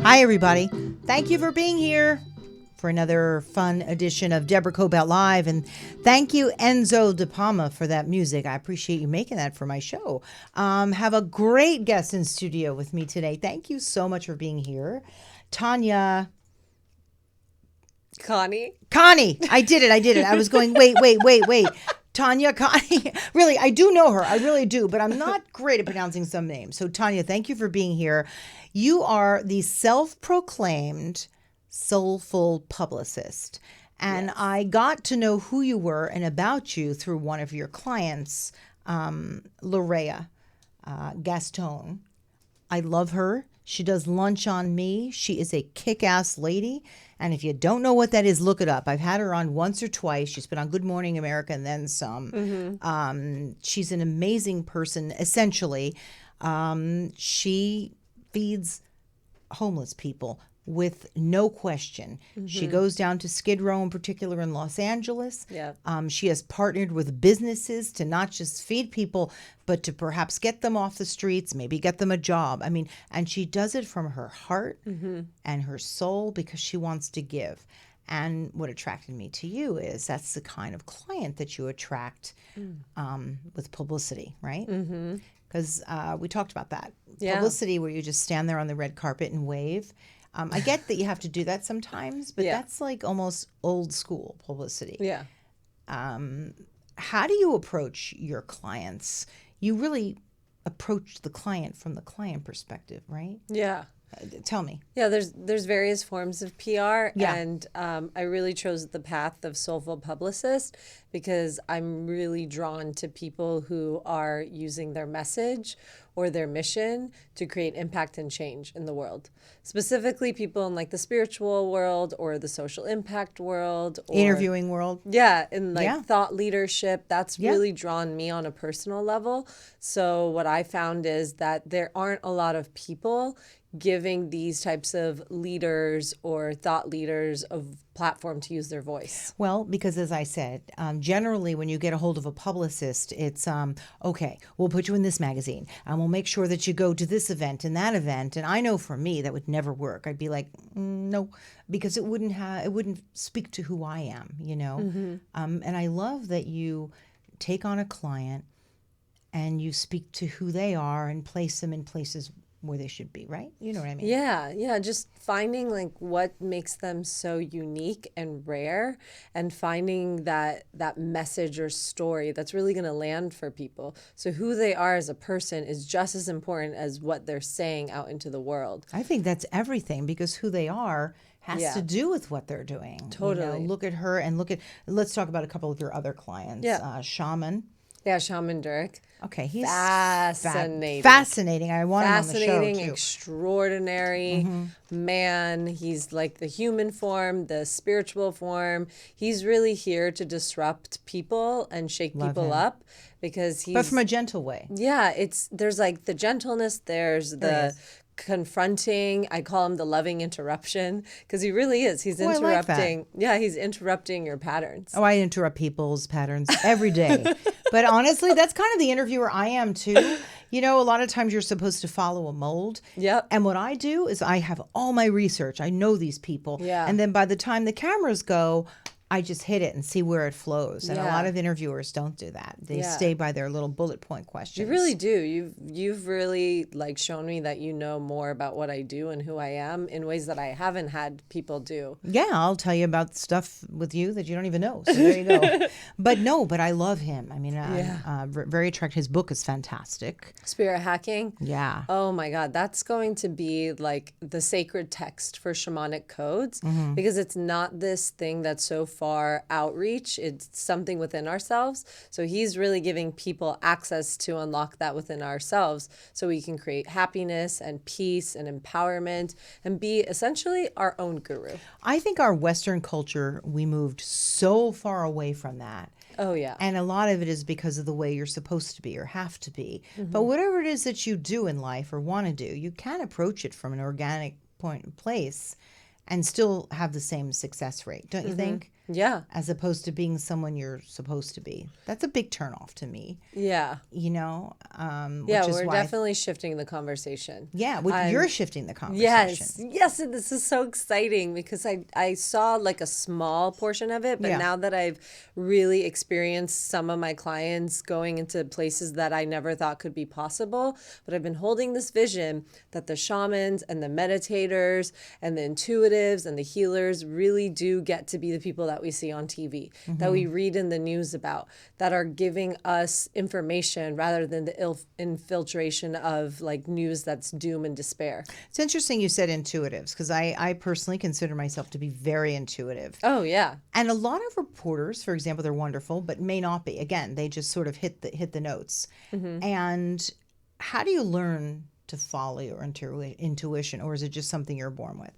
Hi, everybody. Thank you for being here for another fun edition of Deborah Cobelt Live. And thank you, Enzo De Palma, for that music. I appreciate you making that for my show. Have a great guest in studio with me today. Thank you so much for being here. Tanya. Connie. I did it. I was going, wait. Tanya Connie. Really, I do know her. I really do, but I'm not great at pronouncing some names. So, Tanya, thank you for being here. You are the self-proclaimed soulful publicist. And Yes. I got to know who you were and about you through one of your clients, Lorea Gaston. I love her. She does Lunch on Me. She is a kick-ass lady. And if you don't know what that is, look it up. I've had her on once or twice. She's been on Good Morning America and then some. She's an amazing person, essentially. She feeds homeless people with no question. She goes down to Skid Row in particular in Los Angeles. Yeah. She has partnered with businesses to not just feed people, but to perhaps get them off the streets, maybe get them a job. I mean, and she does it from her heart and her soul because she wants to give. And what attracted me to you is that's the kind of client that you attract with publicity, right? Because we talked about that. Yeah. Publicity where you just stand there on the red carpet and wave. I get that you have to do that sometimes, but Yeah. that's like almost old school publicity. Yeah. How do you approach your clients? You really approach the client from the client perspective, right? Yeah. Tell me. Yeah, there's various forms of PR, Yeah. and I really chose the path of soulful publicist because I'm really drawn to people who are using their message or their mission to create impact and change in the world. Specifically, people in like the spiritual world or the social impact world, or Interviewing world. yeah, in like Yeah. thought leadership, that's Yeah. really drawn me on a personal level. So what I found is that there aren't a lot of people giving these types of leaders or thought leaders a platform to use their voice. Well, because as I said, generally when you get a hold of a publicist, it's okay, we'll put you in this magazine and we'll make sure that you go to this event and that event. And I know for me that would never work. I'd be like, no, because it wouldn't speak to who I am, you know. And I love that you take on a client and you speak to who they are and place them in places where they should be, right? You know what I mean? Yeah, just finding like what makes them so unique and rare, and finding that message or story that's really going to land for people. So who they are as a person is just as important as what they're saying out into the world. I think that's everything because who they are has Yeah. to do with what they're doing. Totally. Look at her and let's talk about a couple of your other clients. Yeah. Shaman. Yeah, Shaman Durek. Okay, he's Fascinating. fascinating. I want him on the Fascinating, show too. extraordinary man. He's like the human form, the spiritual form. He's really here to disrupt people and shake people him. up because he's But from a gentle way. yeah, there's like the gentleness, there's the is. confronting. I call him the loving interruption because he really is. He's I like that. interrupting. Yeah, he's interrupting your patterns. Oh, I interrupt people's patterns every day. But honestly, that's kind of the interviewer I am too. You know, a lot of times you're supposed to follow a mold. Yep. And what I do is I have all my research. I know these people. Yeah. And then by the time the cameras go, I just hit it and see where it flows. And a Yeah. lot of interviewers don't do that. They Yeah. stay by their little bullet point questions. You really do. You've really like shown me that you know more about what I do and who I am in ways that I haven't had people do. Yeah, I'll tell you about stuff with you that you don't even know. So there you go. But I love him. I mean, very attractive. His book is fantastic. Spirit hacking. Yeah. Oh my God, that's going to be like the sacred text for shamanic codes because it's not this thing that's so far outreach. It's something within ourselves. So he's really giving people access to unlock that within ourselves so we can create happiness and peace and empowerment and be essentially our own guru. I think our Western culture, we moved so far away from that. Oh, yeah. And a lot of it is because of the way you're supposed to be or have to be. But whatever it is that you do in life or want to do, you can approach it from an organic point and place and still have the same success rate, don't you think? Yeah. as opposed to being someone you're supposed to be. That's a big turnoff to me, Yeah. Yeah, which is we're why, definitely shifting the conversation. you're shifting the conversation. Yes, and this is so exciting because I saw like a small portion of it, but Yeah. now that I've really experienced some of my clients going into places that I never thought could be possible, but I've been holding this vision that the shamans and the meditators and the intuitives and the healers really do get to be the people that we see on TV, that we read in the news about, that are giving us information rather than the infiltration of like news that's doom and despair. It's interesting you said intuitives because I personally consider myself to be very intuitive. Oh, yeah. And a lot of reporters, for example, they're wonderful, but may not be. Again, they just sort of hit the notes. And how do you learn to follow your intuition, or is it just something you're born with?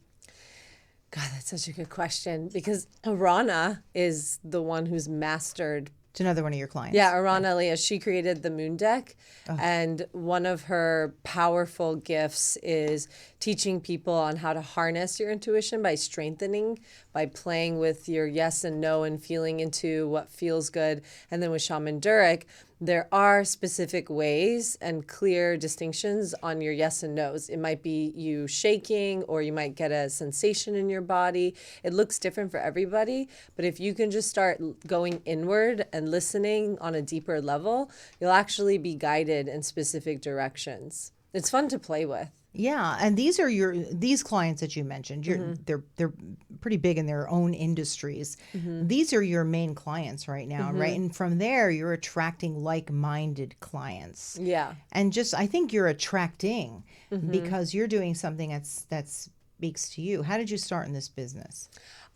God, that's such a good question because Arana is the one who's mastered. It's another one of your clients. Yeah, Arana Leah, she created the moon deck. And one of her powerful gifts is teaching people on how to harness your intuition by strengthening, by playing with your yes and no and feeling into what feels good. And then with Shaman Durek, there are specific ways and clear distinctions on your yes and no's. It might be you shaking, or you might get a sensation in your body. It looks different for everybody, but if you can just start going inward and listening on a deeper level, you'll actually be guided in specific directions. It's fun to play with. Yeah, and these clients that you mentioned. They're pretty big in their own industries. These are your main clients right now, right? And from there, you're attracting like-minded clients. Yeah. And just I think you're attracting because you're doing something that speaks to you. How did you start in this business?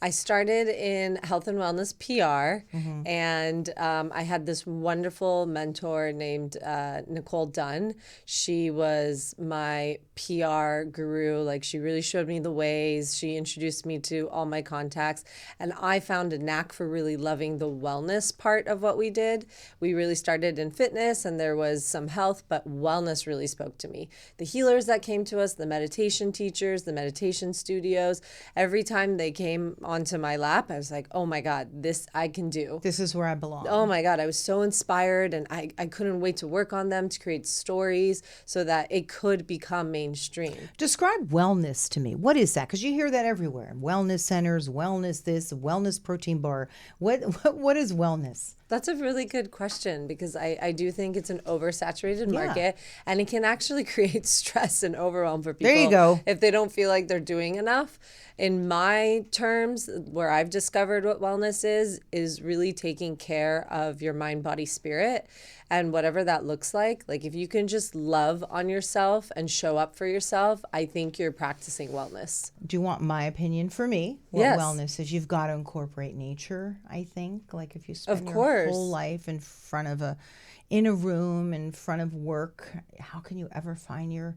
I started in health and wellness PR, and I had this wonderful mentor named Nicole Dunn. She was my PR guru. Like, she really showed me the ways. She introduced me to all my contacts, and I found a knack for really loving the wellness part of what we did. We really started in fitness, and there was some health, but wellness really spoke to me. The healers that came to us, the meditation teachers, the meditation studios, every time they came onto my lap, I was like, oh my God, this I can do. This is where I belong. Oh my God, I was so inspired, and I couldn't wait to work on them, to create stories so that it could become mainstream. Describe wellness to me. What is that? Because you hear that everywhere. Wellness centers, wellness this, wellness protein bar. What is wellness? That's a really good question because I do think it's an oversaturated market, and it can actually create stress and overwhelm for people. There you go. If they don't feel like they're doing enough. In my terms, where I've discovered what wellness is really taking care of your mind, body, spirit, and whatever that looks like. Like, if you can just love on yourself and show up for yourself, I think you're practicing wellness. Do you want my opinion? For me, what Yes. wellness is, you've got to incorporate nature, I think. Like, if you spend Of your course. whole life in a room, in front of work, how can you ever find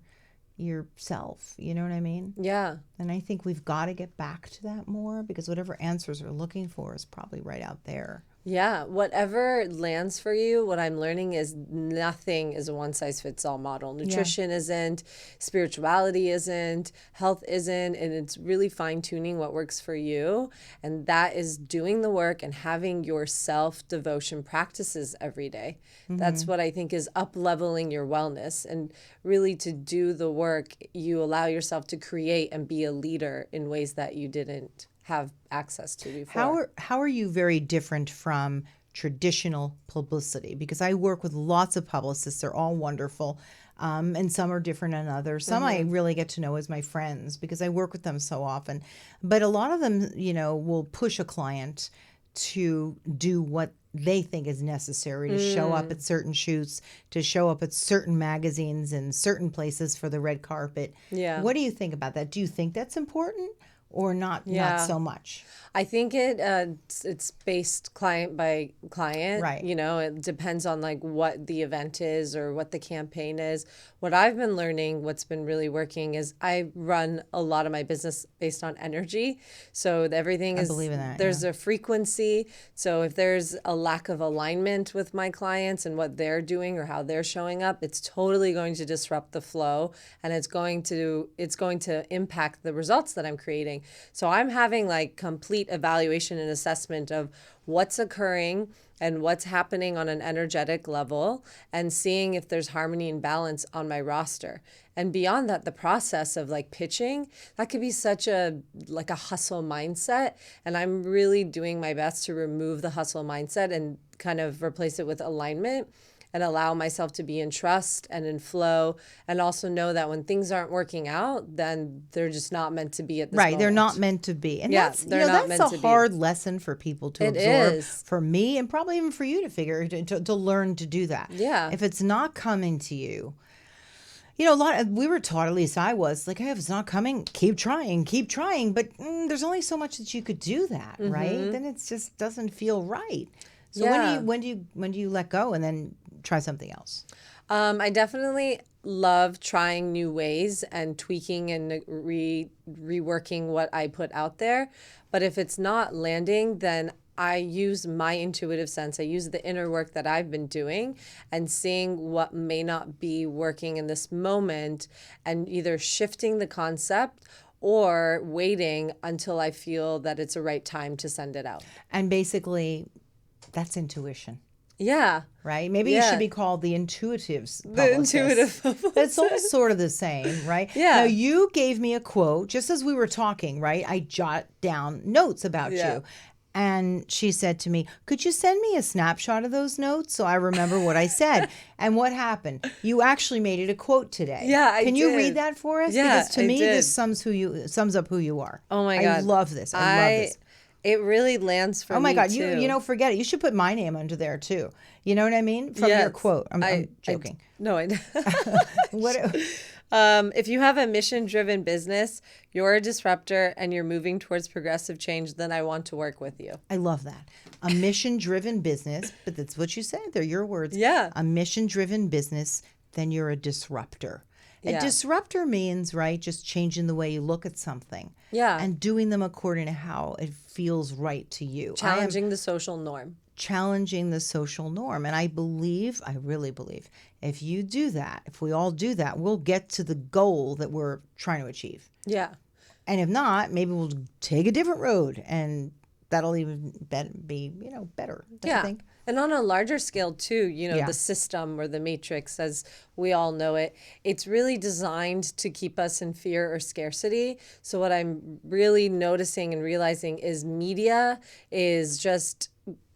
yourself? You know what I mean? Yeah. And I think we've got to get back to that more, because whatever answers we're looking for is probably right out there. Yeah, whatever lands for you, what I'm learning is nothing is a one size fits all model. Nutrition isn't, spirituality isn't, health isn't, and it's really fine tuning what works for you. And that is doing the work and having your self devotion practices every day. That's what I think is up leveling your wellness. And really, to do the work, you allow yourself to create and be a leader in ways that you didn't have access to before. How are you very different from traditional publicity? Because I work with lots of publicists. They're all wonderful. And some are different than others. Some I really get to know as my friends because I work with them so often. But a lot of them, will push a client to do what they think is necessary to show up at certain shoots, to show up at certain magazines and certain places for the red carpet. Yeah. What do you think about that? Do you think that's important? Or not so much? I think it's based client by client. Right. It depends on like what the event is or what the campaign is. What I've been learning, what's been really working, is I run a lot of my business based on energy. So everything is, believe in that, there's a frequency. So if there's a lack of alignment with my clients and what they're doing or how they're showing up, it's totally going to disrupt the flow, and it's going to impact the results that I'm creating. happening. So I'm having like complete evaluation and assessment of what's occurring and what's happening on an energetic level, and seeing if there's harmony and balance on my roster. And beyond that, the process of like pitching, that could be such a like a hustle mindset. And I'm really doing my best to remove the hustle mindset and kind of replace it with alignment, and allow myself to be in trust and in flow, and also know that when things aren't working out, then they're just not meant to be at this Right, moment. they're not meant to be. And Yeah, that's, they're not that's meant to a be. hard lesson for people to It absorb, is. for me, and probably even for you to figure, to learn to do that. Yeah. If it's not coming to you, we were taught, at least I was, like, hey, if it's not coming, keep trying. But there's only so much that you could do that, right? Then it just doesn't feel right. So Yeah. when do you let go and then try something else? I definitely love trying new ways and tweaking and reworking what I put out there. But if it's not landing, then I use my intuitive sense. I use the inner work that I've been doing and seeing what may not be working in this moment, and either shifting the concept or waiting until I feel that it's a right time to send it out. And basically, that's intuition. Yeah. Right? Maybe you Yeah. should be called the intuitives. The intuitive But it's all sort of the same, right? Yeah. Now, you gave me a quote just as we were talking, right? I jot down notes about Yeah. you. And she said to me, could you send me a snapshot of those notes so I remember what I said? And what happened? You actually made it a quote today. Yeah, I Can you did. read that for us? Yeah, Because to I me, did. this sums up who you are. Oh my God. I love this. I love this. It really lands for me. Oh my God! too. Forget it. You should put my name under there too. You know what I mean? From your Yes. quote. I'm joking. No, I What? If you have a mission-driven business, you're a disruptor, and you're moving towards progressive change, then I want to work with you. I love that. A mission-driven business, but that's what you said. They're your words. Yeah. A mission-driven business, then you're a disruptor. A Yeah. disruptor means, right, just changing the way you look at something. Yeah. And doing them according to how it feels right to you. I am Challenging the social norm. challenging the social norm. And I really believe, if you do that, if we all do that, we'll get to the goal that we're trying to achieve. Yeah. And if not, maybe we'll take a different road, and that'll even be, better. Don't you think? And on a larger scale too, Yeah. the system or the matrix, as we all know it, it's really designed to keep us in fear or scarcity. So what I'm really noticing and realizing is media is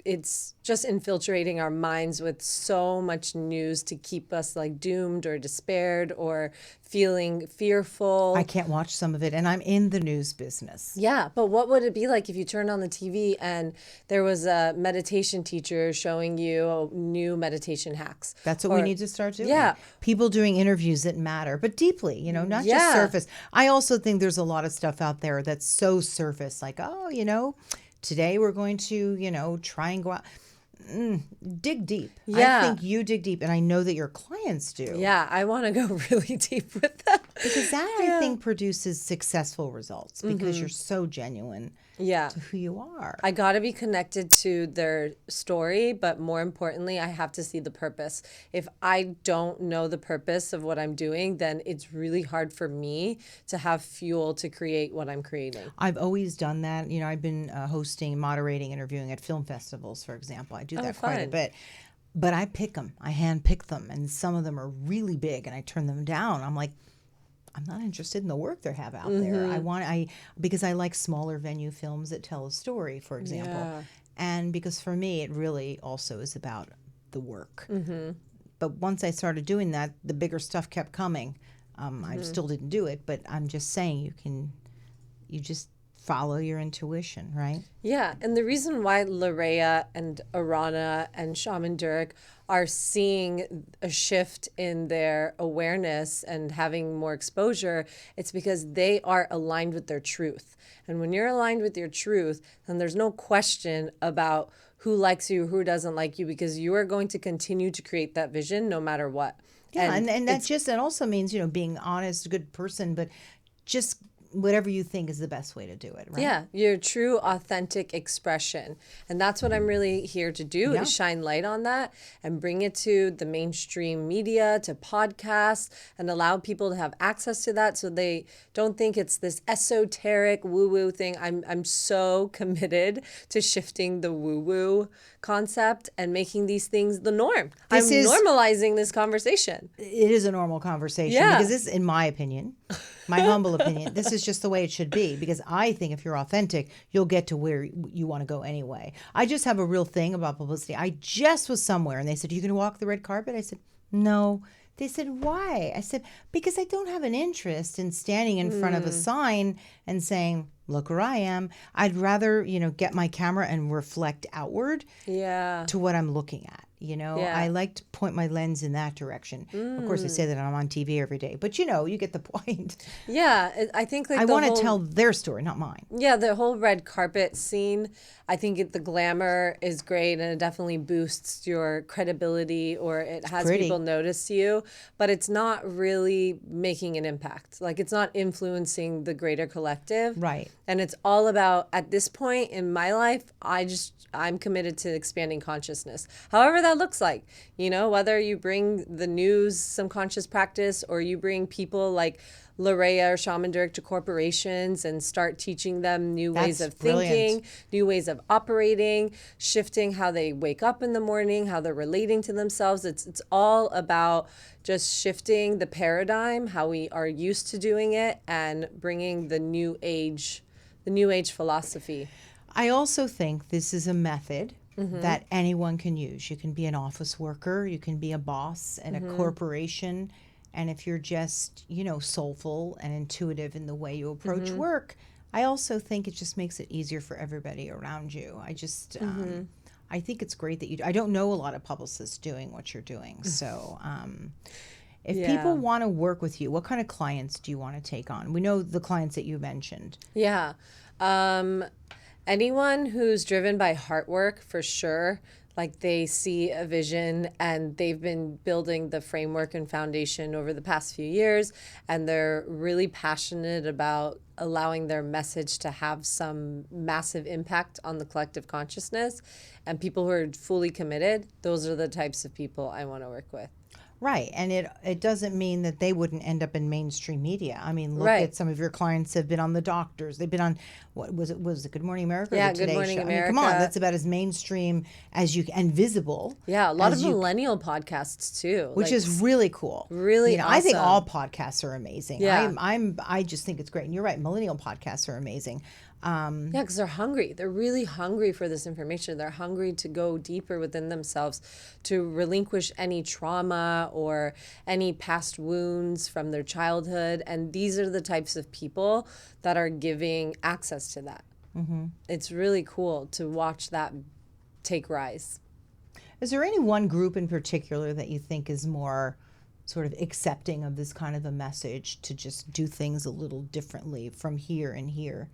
it's just infiltrating our minds with so much news to keep us like doomed or despaired or feeling fearful. I can't watch some of it, and I'm in the news business. Yeah, but what would it be like if you turned on the TV and there was a meditation teacher showing you new meditation hacks? That's what we need to start doing. Yeah. People doing interviews that matter, but deeply, not just Yeah. surface. I also think there's a lot of stuff out there that's so surface, like, today we're going to, try and go out. Dig deep. Yeah. I think you dig deep, and I know that your clients do. Yeah, I want to go really deep with that. Because that, I think, produces successful results because you're so genuine Yeah. to who you are. I got to be connected to their story, but more importantly, I have to see the purpose. If I don't know the purpose of what I'm doing, then it's really hard for me to have fuel to create what I'm creating. I've always done that. I've been hosting, moderating, interviewing at film festivals, for example. I do that quite a fun. bit. But I pick them. I hand pick them. And some of them are really big, and I turn them down. I'm like, I'm not interested in the work they have out there. Because I like smaller venue films that tell a story, for example. Yeah. And because for me, it really also is about the work. But once I started doing that, the bigger stuff kept coming. I still didn't do it, but I'm just saying you just follow your intuition, right? Yeah, and the reason why Larea and Arana and Shaman Durek are seeing a shift in their awareness and having more exposure, it's because they are aligned with their truth. And when you're aligned with your truth, then there's no question about who likes you, who doesn't like you, because you are going to continue to create that vision no matter what. Yeah, and that also means, being honest, a good person, but just whatever you think is the best way to do it, right? Yeah, your true authentic expression. And that's what I'm really here to do Yeah. is shine light on that and bring it to the mainstream media, to podcasts, and allow people to have access to that so they don't think it's this esoteric woo-woo thing. I'm so committed to shifting the woo-woo concept and making these things the norm. I'm normalizing this conversation. It is a normal conversation Yeah. because this, in my opinion, my humble opinion, this is just the way it should be, because I think if you're authentic, you'll get to where you want to go anyway. I just have a real thing about publicity. I just was somewhere and they said, "You can walk the red carpet?" I said, "No." They said, "Why?" I said, "Because I don't have an interest in standing in front of a sign and saying, 'Look where I am.' I'd rather, get my camera and reflect outward Yeah. to what I'm looking at. Yeah. I like to point my lens in that direction. Of course, I say that I'm on TV every day, but you get the point. Yeah, I think like I the want to whole- tell their story, not mine. Yeah, the whole red carpet scene, I think the glamour is great and it definitely boosts your credibility, or it has pretty. people notice you, but it's not really making an impact. Like, it's not influencing the greater collective. Right. And it's all about, at this point in my life, I'm committed to expanding consciousness. However that looks like, whether you bring the news, some conscious practice, or you bring people like Larea or Shaman Durek to corporations and start teaching them new ways That's of thinking, brilliant. new ways of operating, shifting how they wake up in the morning, how they're relating to themselves. It's all about just shifting the paradigm, how we are used to doing it, and bringing the new age philosophy. I also think this is a method that anyone can use. You can be an office worker, you can be a boss at a corporation, and if you're just, soulful and intuitive in the way you approach work, I also think it just makes it easier for everybody around you. I think it's great that I don't know a lot of publicists doing what you're doing. So if Yeah. people want to work with you, what kind of clients do you want to take on? We know the clients that you mentioned. Yeah. Anyone who's driven by heart work, for sure. Like, they see a vision and they've been building the framework and foundation over the past few years, and they're really passionate about allowing their message to have some massive impact on the collective consciousness. And people who are fully committed, those are the types of people I want to work with. Right. And it doesn't mean that they wouldn't end up in mainstream media. I mean, look Right. at some of your clients have been on The Doctors. They've been on, what was it Good Morning America? Or Yeah, the Good Today Morning Show? I mean, come on, America. that's about as mainstream as you and visible. Yeah, a lot of as you- millennial podcasts too. Which like, is really cool. really I think awesome. all podcasts are amazing. Yeah. I just think it's great. And you're right, millennial podcasts are amazing. Yeah, because they're hungry. They're really hungry for this information. They're hungry to go deeper within themselves, to relinquish any trauma or any past wounds from their childhood. And these are the types of people that are giving access to that. It's really cool to watch that take rise. Is there any one group in particular that you think is more sort of accepting of this kind of a message to just do things a little differently from here and here?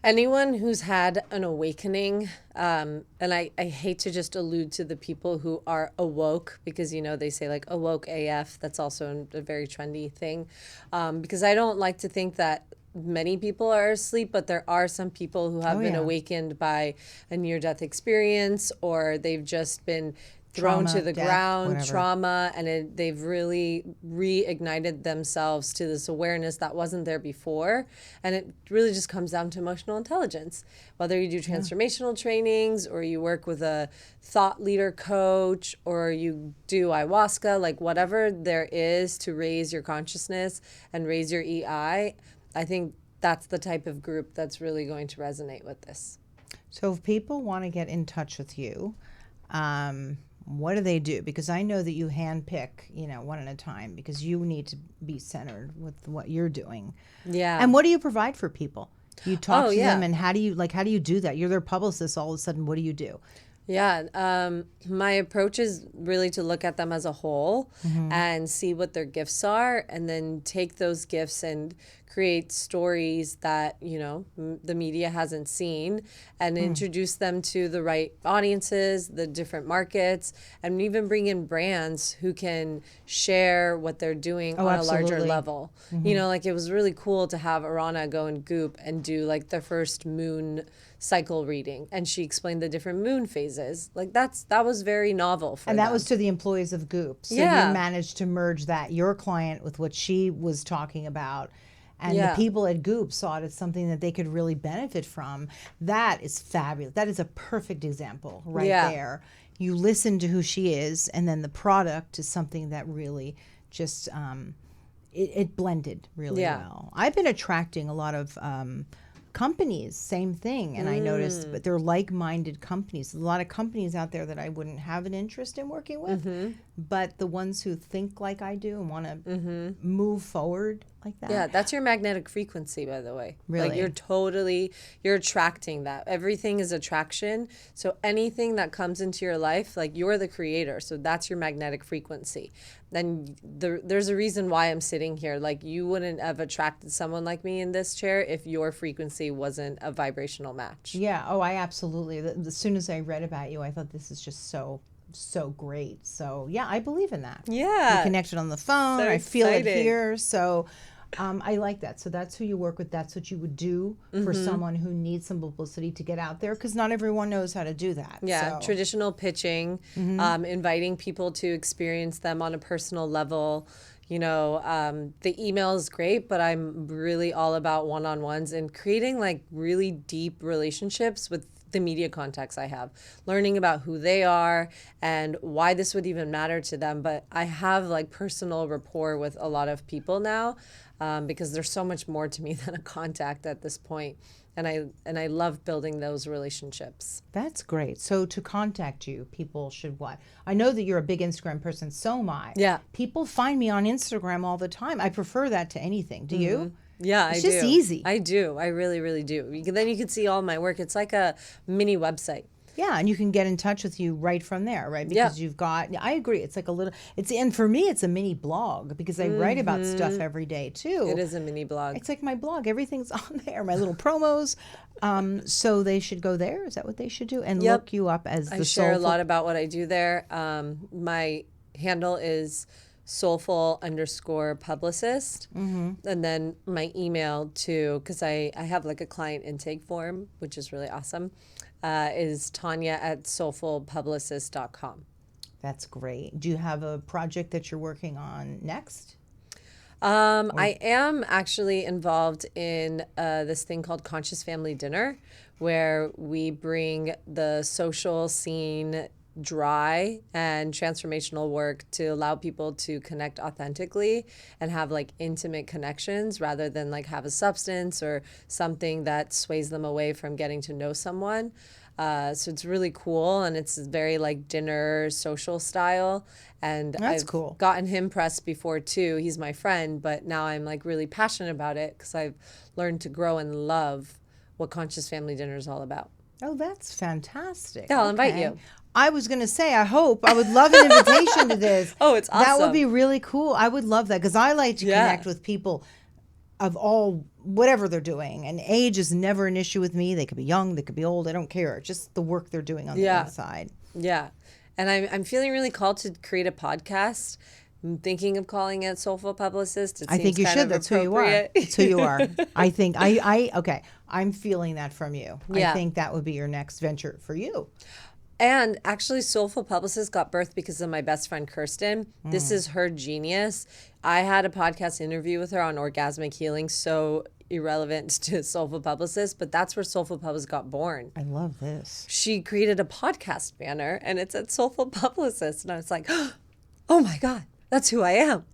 Anyone who's had an awakening, and I hate to just allude to the people who are awoke, because, they say like awoke AF. That's also a very trendy thing, because I don't like to think that many people are asleep, but there are some people who have been yeah. awakened by a near-death experience, or they've just been thrown Trauma, to the death, ground, whatever. trauma, and they've really reignited themselves to this awareness that wasn't there before. And it really just comes down to emotional intelligence. Whether you do transformational trainings, or you work with a thought leader coach, or you do ayahuasca, like whatever there is to raise your consciousness and raise your EI, I think that's the type of group that's really going to resonate with this. So if people want to get in touch with you, what do they do? Because I know that you handpick, one at a time, because you need to be centered with what you're doing. Yeah. And what do you provide for people? You talk to yeah. them, and how do you do that? You're their publicist. All of a sudden, what do you do? Yeah, my approach is really to look at them as a whole and see what their gifts are, and then take those gifts and create stories that, the media hasn't seen and introduce them to the right audiences, the different markets, and even bring in brands who can share what they're doing on a larger absolutely. level. Like it was really cool to have Arana go in Goop and do like the first moon cycle reading, and she explained the different moon phases. Like that was very novel for And them. that was to the employees of Goop. So you Yeah. managed to merge that, your client, with what she was talking about. And Yeah. the people at Goop saw it as something that they could really benefit from. That is fabulous. That is a perfect example right Yeah. there. You listen to who she is, and then the product is something that really just it blended really Yeah. well. I've been attracting a lot of companies, same thing, and I noticed, but they're like-minded companies. There's a lot of companies out there that I wouldn't have an interest in working with, but the ones who think like I do and want to move forward like that. Yeah, that's your magnetic frequency, by the way. Like Really? you're attracting that. Everything is attraction. So anything that comes into your life, like you're the creator. So that's your magnetic frequency. Then there's a reason why I'm sitting here. Like you wouldn't have attracted someone like me in this chair if your frequency wasn't a vibrational match. Yeah. Oh, I absolutely. As soon as I read about you, I thought this is just so great. So yeah, I believe in that. Yeah. We connected on the phone. So I feel it exciting. here. So I like that. So that's who you work with. That's what you would do for someone who needs some publicity to get out there, because not everyone knows how to do that. Yeah, So. traditional pitching, inviting people to experience them on a personal level. The email is great, but I'm really all about one-on-ones and creating like really deep relationships with the media contacts I have, learning about who they are and why this would even matter to them. But I have like personal rapport with a lot of people now, because there's so much more to me than a contact at this point. And I love building those relationships. That's great. So to contact you, people should what? I know that you're a big Instagram person. So am I. Yeah. People find me on Instagram all the time. I prefer that to anything. Do you? Yeah, It's I just do. easy. I do. I really, really do. Then you can see all my work. It's like a mini website. Yeah, and you can get in touch with you right from there, right? Because you've got, I agree. It's like a little, and for me, it's a mini blog because I write about stuff every day too. It is a mini blog. It's like my blog. Everything's on there, my little promos. So they should go there. Is that what they should do? And look you up as I the share a soulful. lot about what I do there. My handle is soulful_publicist. And then my email too, because I have like a client intake form, which is really awesome, is Tanya@soulfulpublicist.com. That's great. Do you have a project that you're working on next? I am actually involved in this thing called Conscious Family Dinner, where we bring the social scene dry and transformational work to allow people to connect authentically and have like intimate connections rather than like have a substance or something that sways them away from getting to know someone. So it's really cool, and it's very like dinner social style. And That's I've cool. gotten him pressed before too. He's my friend, but now I'm like really passionate about it because I've learned to grow and love what Conscious Family Dinner is all about. Oh, that's fantastic. Yeah, I'll invite Okay. you. I was going to say, I would love an invitation to this. Oh, it's That would awesome. be really cool. I would love that because I like to Yeah. connect with people of all, whatever they're doing. And age is never an issue with me. They could be young, they could be old. I don't care. Just the work they're doing on the Yeah. inside. Yeah. And I'm feeling really called to create a podcast. I'm thinking of calling it Soulful Publicist. I think you should. That's who you are. It's who you are. I think okay. I'm feeling that from you. Yeah. I think that would be your next venture for you. And actually, Soulful Publicist got birthed because of my best friend, Kirsten. This is her genius. I had a podcast interview with her on orgasmic healing, so irrelevant to Soulful Publicist, but that's where Soulful Publicist got born. I love this. She created a podcast banner, and it said Soulful Publicist. And I was like, oh my God, that's who I am.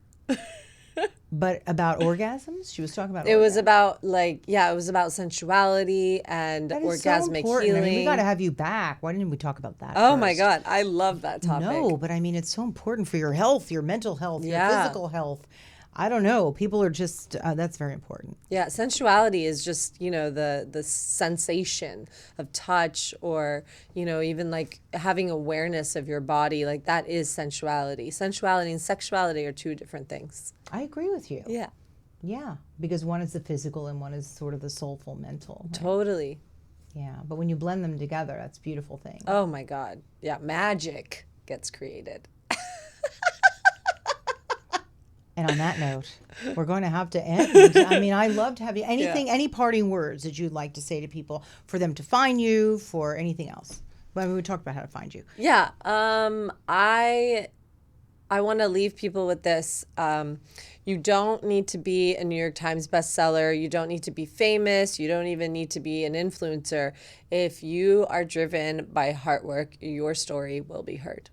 But about orgasms? She was talking about It was orgasms. about it was about sensuality and That is so orgasmic important. healing. I mean, we got to have you back. Why didn't we talk about that? Oh my first? God, I love that topic. No, but I mean, it's so important for your health, your mental health, your Yeah. physical health. I don't know. People are just, that's very important. Yeah, sensuality is just, the sensation of touch or, even like having awareness of your body. Like that is sensuality. Sensuality and sexuality are two different things. I agree with you. Yeah. Yeah, because one is the physical and one is sort of the soulful, mental. Right? Totally. Yeah, but when you blend them together, that's a beautiful thing. Oh my God. Yeah, magic gets created. And on that note, we're going to have to end. I mean, I loved having anything, any parting words that you'd like to say to people for them to find you, for anything else. Well, we talked about how to find you. Yeah. I want to leave people with this. You don't need to be a New York Times bestseller. You don't need to be famous. You don't even need to be an influencer. If you are driven by hard work, your story will be heard.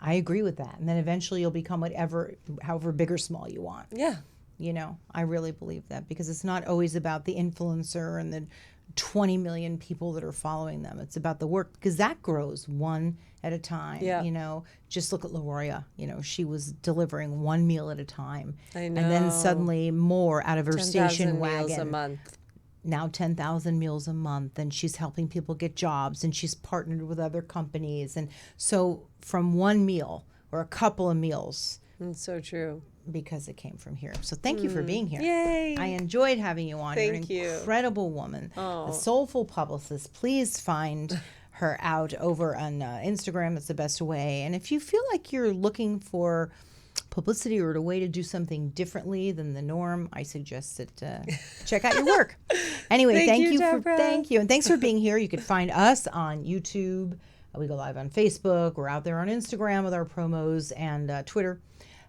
I agree with that. And then eventually you'll become however big or small you want. Yeah. You know, I really believe that, because it's not always about the influencer and the 20 million people that are following them. It's about the work, because that grows one at a time. Yeah. You know, just look at Laroya. You know, she was delivering one meal at a time. I know. And then suddenly more out of her 10,000 station meals wagon. a month. Now 10,000 meals a month, and she's helping people get jobs, and she's partnered with other companies. And so from one meal or a couple of meals, It's so true. because it came from here. So thank you for being here. Yay. I enjoyed having you on. Thank You're you. an incredible woman. Oh. A soulful publicist. Please find her out over on Instagram. It's the best way. And if you feel like you're looking for publicity or a way to do something differently than the norm, I suggest that check out your work. Anyway, Thank you, for Deborah. thank you, and thanks for being here. You can find us on YouTube. We go live on Facebook. We're out there on Instagram with our promos, and Twitter.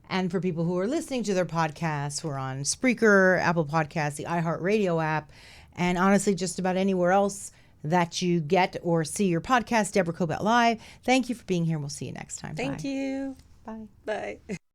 And for people who are listening to their podcasts, we're on Spreaker, Apple Podcasts, the iHeartRadio app, and honestly, just about anywhere else that you get or see your podcast. Deborah Kobet Live. Thank you for being here, and we'll see you next time. Thank you. Bye. Bye.